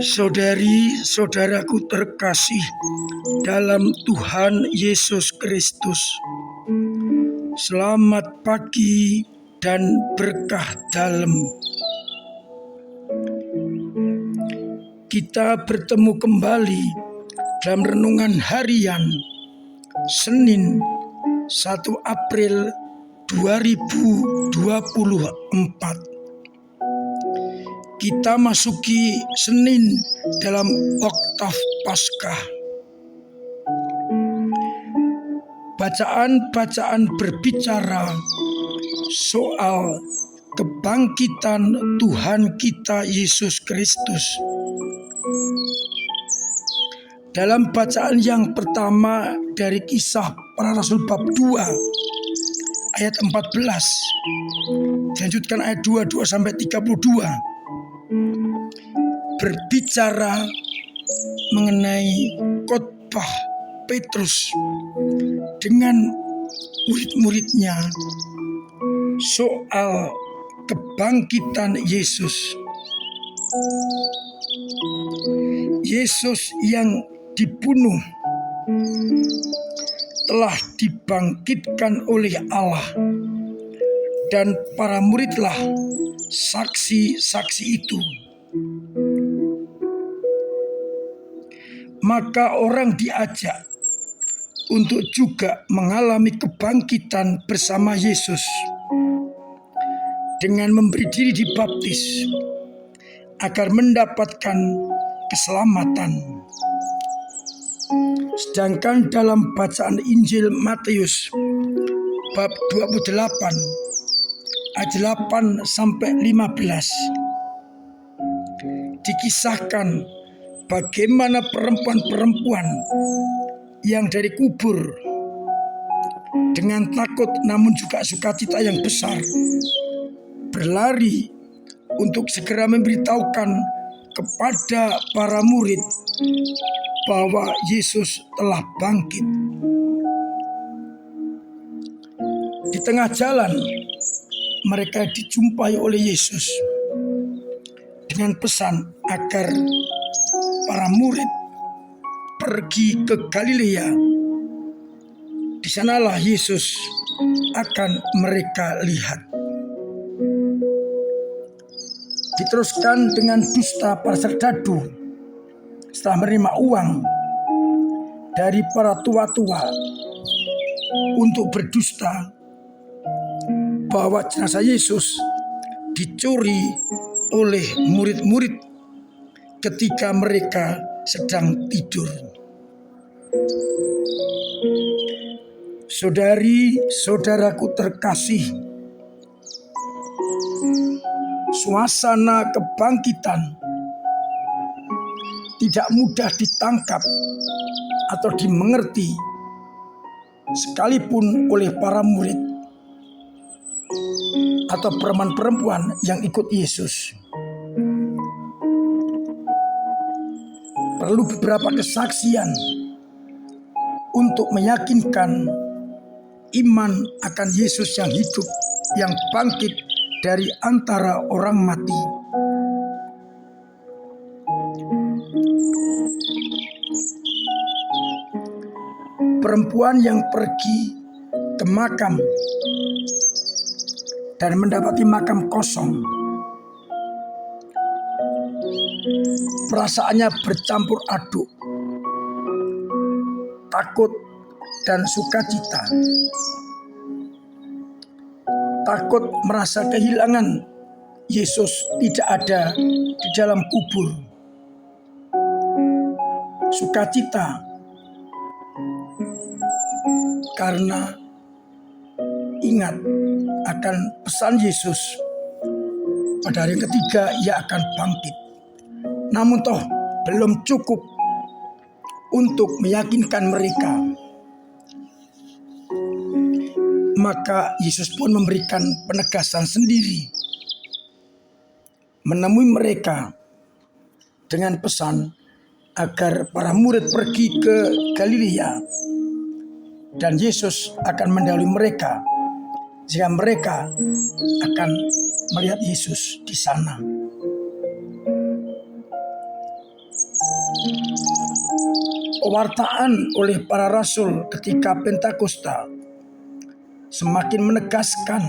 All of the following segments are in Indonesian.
Saudari-saudaraku terkasih dalam Tuhan Yesus Kristus, selamat pagi dan berkah dalam. Kita bertemu kembali dalam renungan harian Senin 1 April 2024. Kita masuki Senin dalam oktav Paskah. Bacaan-bacaan berbicara soal kebangkitan Tuhan kita Yesus Kristus. Dalam bacaan yang pertama dari Kisah Para Rasul bab 2 ayat 14, dilanjutkan ayat 22 sampai 32, berbicara mengenai khotbah Petrus dengan murid-muridnya soal kebangkitan Yesus. Yesus yang dibunuh telah dibangkitkan oleh Allah, dan para muridlah saksi-saksi itu. Maka orang diajak untuk juga mengalami kebangkitan bersama Yesus dengan memberi diri dibaptis agar mendapatkan keselamatan. Sedangkan dalam bacaan Injil Matius bab 28 ayat 8 sampai 15 dikisahkan bagaimana perempuan-perempuan yang dari kubur dengan takut namun juga sukacita yang besar berlari untuk segera memberitahukan kepada para murid bahwa Yesus telah bangkit. Di tengah jalan mereka dijumpai oleh Yesus dengan pesan agar para murid pergi ke Galilea. Di sanalah Yesus akan mereka lihat. Diteruskan dengan dusta para serdadu setelah menerima uang dari para tua-tua untuk berdusta bahwa jenazah Yesus dicuri oleh murid-murid ketika mereka sedang tidur. Saudari-saudaraku terkasih, suasana kebangkitan tidak mudah ditangkap atau dimengerti sekalipun oleh para murid atau perempuan-perempuan yang ikut Yesus. Perlu beberapa kesaksian untuk meyakinkan iman akan Yesus yang hidup, yang bangkit dari antara orang mati. Perempuan yang pergi ke makam dan mendapati makam kosong, perasaannya bercampur aduk, takut dan sukacita. Takut merasa kehilangan Yesus tidak ada di dalam kubur. Sukacita karena ingat akan pesan Yesus pada hari ketiga ia akan bangkit. Namun toh belum cukup untuk meyakinkan mereka. Maka Yesus pun memberikan penegasan sendiri, menemui mereka dengan pesan agar para murid pergi ke Galilea dan Yesus akan mendahului mereka, sehingga mereka akan melihat Yesus di sana. Pewartaan oleh para rasul ketika Pentakosta semakin menegaskan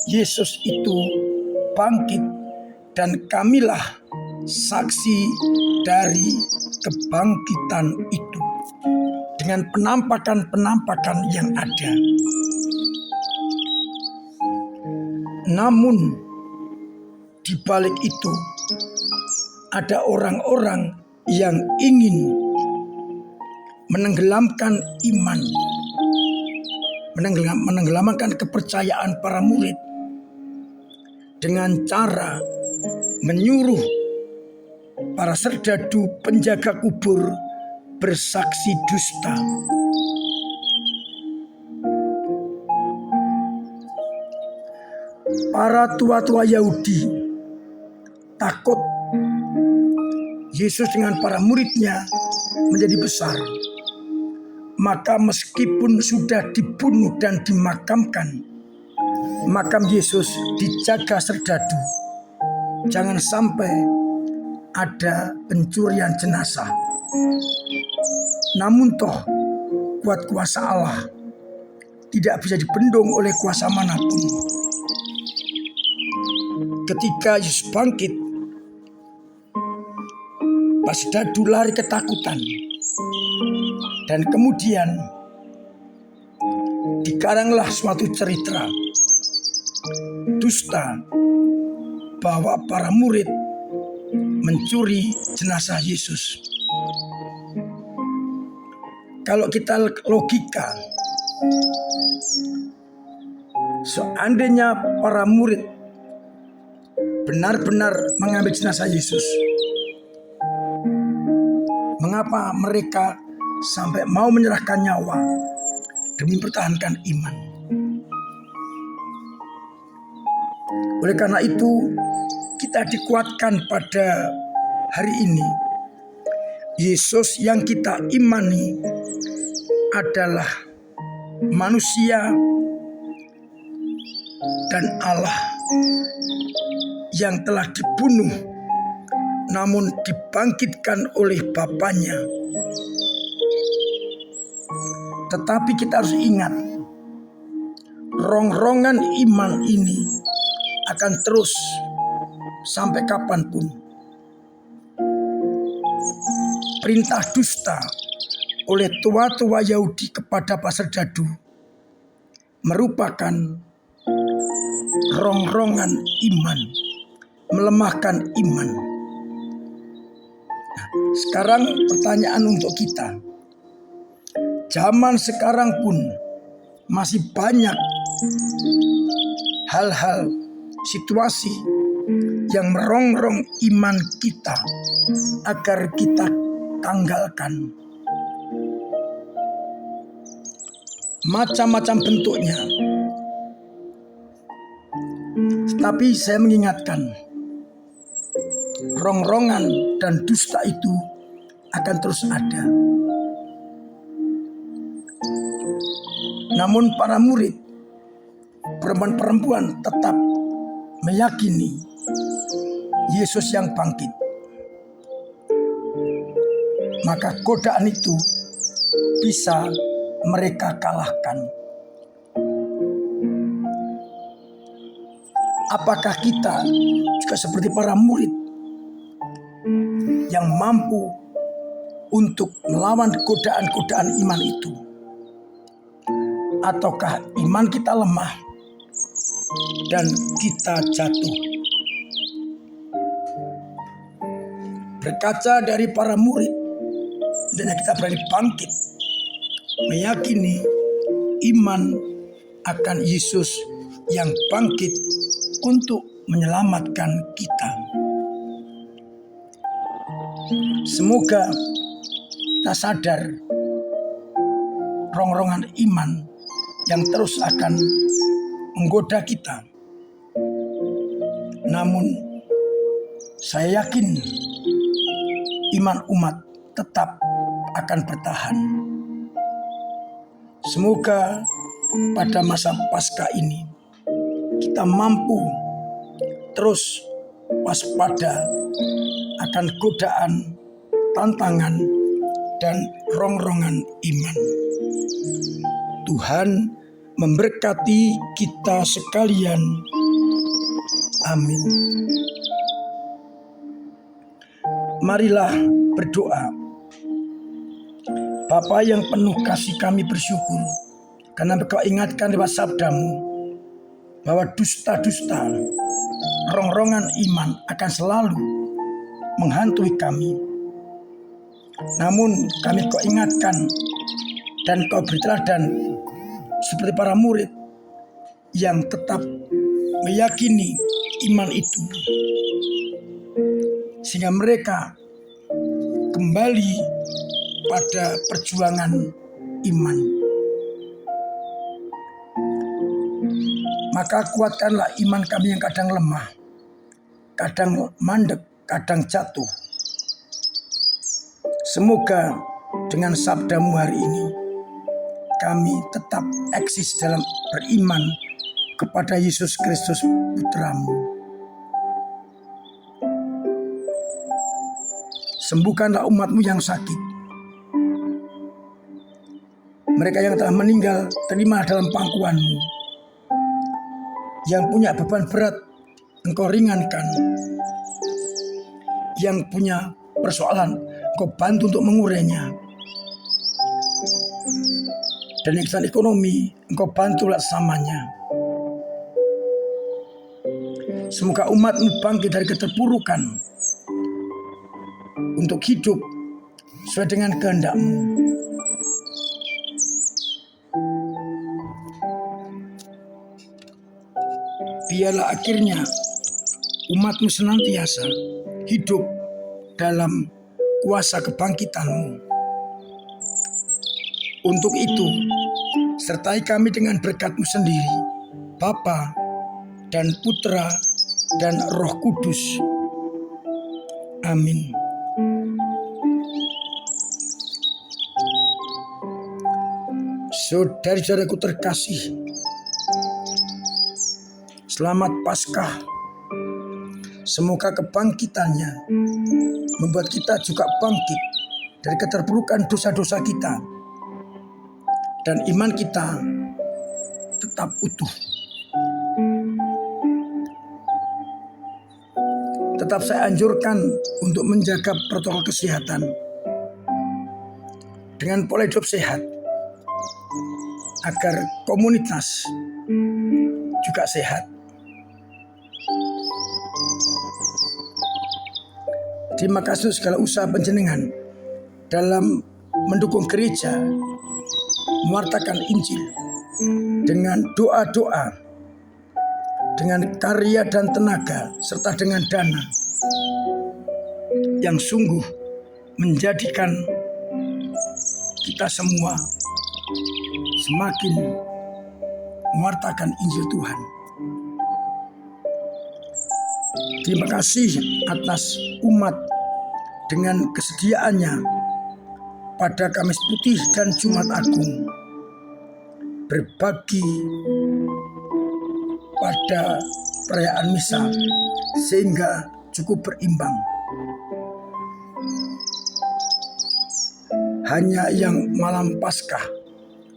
Yesus itu bangkit, dan kamilah saksi dari kebangkitan itu dengan penampakan-penampakan yang ada. Namun di balik itu ada orang-orang yang ingin menenggelamkan iman, menenggelamkan kepercayaan para murid dengan cara menyuruh para serdadu penjaga kubur bersaksi dusta. Para tua-tua Yahudi takut Yesus dengan para muridnya menjadi besar. Maka meskipun sudah dibunuh dan dimakamkan, makam Yesus dijaga serdadu. Jangan sampai ada pencurian jenazah. Namun toh kuat kuasa Allah tidak bisa dibendung oleh kuasa manapun. Ketika Yesus bangkit, para serdadu lari ketakutan. Dan kemudian dikaranglah suatu cerita dusta bahwa para murid mencuri jenazah Yesus. Kalau kita logika, seandainya para murid benar-benar mengambil jenazah Yesus, mengapa mereka sampai mau menyerahkan nyawa demi mempertahankan iman? Oleh karena itu, kita dikuatkan pada hari ini. Yesus yang kita imani adalah manusia dan Allah yang telah dibunuh namun dibangkitkan oleh Bapanya. Tetapi kita harus ingat, rongrongan iman ini akan terus sampai kapanpun. Perintah dusta oleh tua-tua Yahudi kepada para serdadu merupakan rongrongan iman, melemahkan iman. Nah, sekarang pertanyaan untuk kita. Zaman sekarang pun masih banyak hal-hal, situasi yang merongrong iman kita agar kita tanggalkan. Macam-macam bentuknya. Tetapi saya mengingatkan, rongrongan dan dusta itu akan terus ada. Namun para murid, perempuan-perempuan tetap meyakini Yesus yang bangkit. Maka godaan itu bisa mereka kalahkan. Apakah kita juga seperti para murid yang mampu untuk melawan godaan-godaan iman itu? Ataukah iman kita lemah dan kita jatuh? Berkaca dari para murid, dan kita berani bangkit, meyakini iman akan Yesus yang bangkit untuk menyelamatkan kita. Semoga kita sadar rongrongan iman yang terus akan menggoda kita. Namun saya yakin iman umat tetap akan bertahan. Semoga pada masa Paskah ini kita mampu terus waspada akan godaan, tantangan, dan rongrongan iman. Tuhan memberkati kita sekalian. Amin. Marilah berdoa. Bapa yang penuh kasih, kami bersyukur karena Engkau ingatkan lewat sabdamu bahwa dusta-dusta, rongrongan iman akan selalu menghantui kami. Namun kami Kau ingatkan dan Kau beri teladan seperti para murid yang tetap meyakini iman itu, sehingga mereka kembali pada perjuangan iman. Maka kuatkanlah iman kami yang kadang lemah, kadang mandek, kadang jatuh. Semoga dengan sabdamu hari ini kami tetap eksis dalam beriman kepada Yesus Kristus Putramu. Sembuhkanlah umatmu yang sakit. Mereka yang telah meninggal, terima dalam pangkuanmu. Yang punya beban berat, Engkau ringankan. Yang punya persoalan, Engkau bantu untuk mengurainya. Dan yang kesulitan ekonomi, Engkau bantu laksamanya. Semoga umatmu bangkit dari keterpurukan untuk hidup sesuai dengan kehendak-Mu. Biarlah akhirnya umat-Mu senantiasa hidup dalam kuasa kebangkitan-Mu. Untuk itu, sertai kami dengan berkat-Mu sendiri, Bapa dan Putra dan Roh Kudus. Amin. Saudara-saudaraku terkasih, selamat Paskah. Semoga kebangkitannya membuat kita juga bangkit dari keterpurukan dosa-dosa kita, dan iman kita tetap utuh. Tetap saya anjurkan untuk menjaga protokol kesehatan dengan pola hidup sehat, agar komunitas juga sehat. Terima kasih segala usaha panjenengan dalam mendukung gereja mewartakan Injil dengan doa-doa, dengan karya dan tenaga, serta dengan dana yang sungguh menjadikan kita semua semakin mewartakan Injil Tuhan. Terima kasih atas umat dengan kesediaannya pada Kamis Putih dan Jumat Agung berbagi pada perayaan misa sehingga cukup berimbang. Hanya yang malam Paskah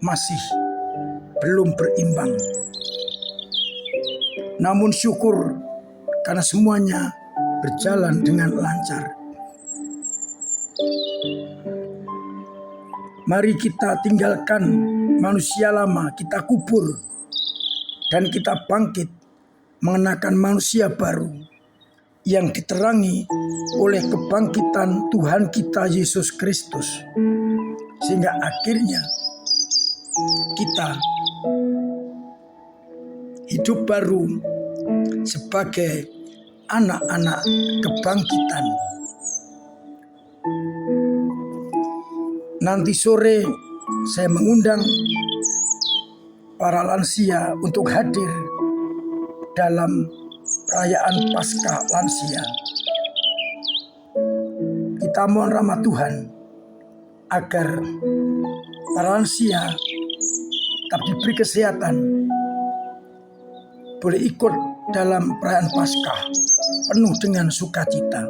masih belum berimbang. Namun syukur karena semuanya berjalan dengan lancar. Mari kita tinggalkan manusia lama, kita kubur, dan kita bangkit mengenakan manusia baru yang diterangi oleh kebangkitan Tuhan kita Yesus Kristus, sehingga akhirnya kita hidup baru sebagai anak-anak kebangkitan. Nanti sore saya mengundang para lansia untuk hadir dalam perayaan Paskah lansia. Kita mohon rahmat Tuhan agar para lansia tetap diberi kesehatan boleh ikut dalam perayaan Paskah penuh dengan sukacita.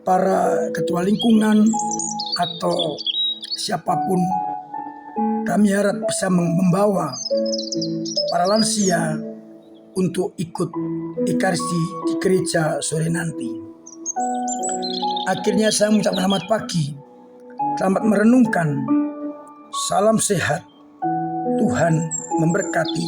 Para ketua lingkungan atau siapapun, kami harap bisa membawa para lansia untuk ikut Ekaristi di gereja sore nanti. Akhirnya saya mengucapkan selamat pagi, selamat merenungkan, salam sehat, Tuhan memberkati.